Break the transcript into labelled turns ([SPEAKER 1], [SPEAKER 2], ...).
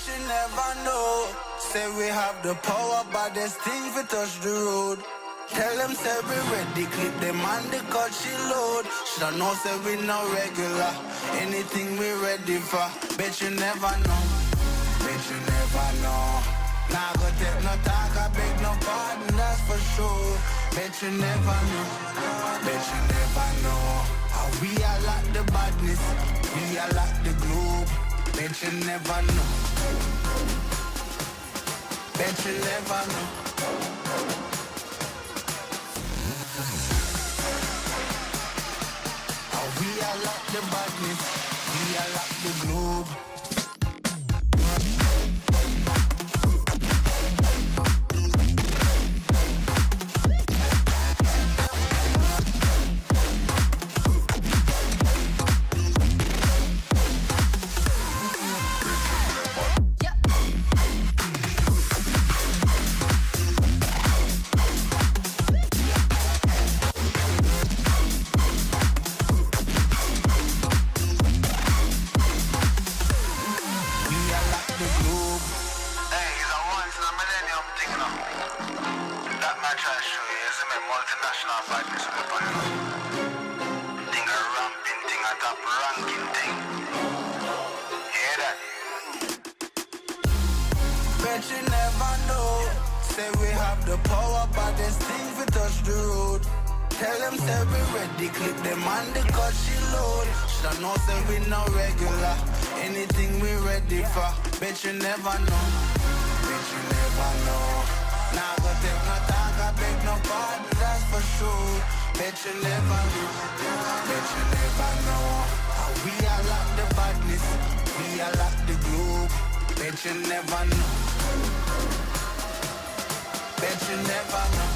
[SPEAKER 1] Bet you never know. Say we have the power, but there's things we touch the road. Tell them say we ready, clip them on the cut she load. Shoulda know say we no regular, anything we ready for. Bet you never know, bet you never know. Nah go take no talk, I beg no pardon, that's for sure. Bet you never know, bet you never know. How we are like the badness, we are like the globe. Bet you never know, bet you never know. We are like the badness, we are like the globe.
[SPEAKER 2] Multinational fighters weapon. Thing a ramping thing, a top ranking thing. Hear that?
[SPEAKER 1] Bet you never know. Say we have the power, but there's things we touch the road. Tell them say we ready, clip them on the cut she load. Shoulda know say we no regular, anything we ready for. Bet you never know, bet you never know. Nah go take no talk, I beg no pardon, that's for sure. Bet you never know, bet you never know. How we are like the badness, we are like the globe. Bet you never know, bet you never know.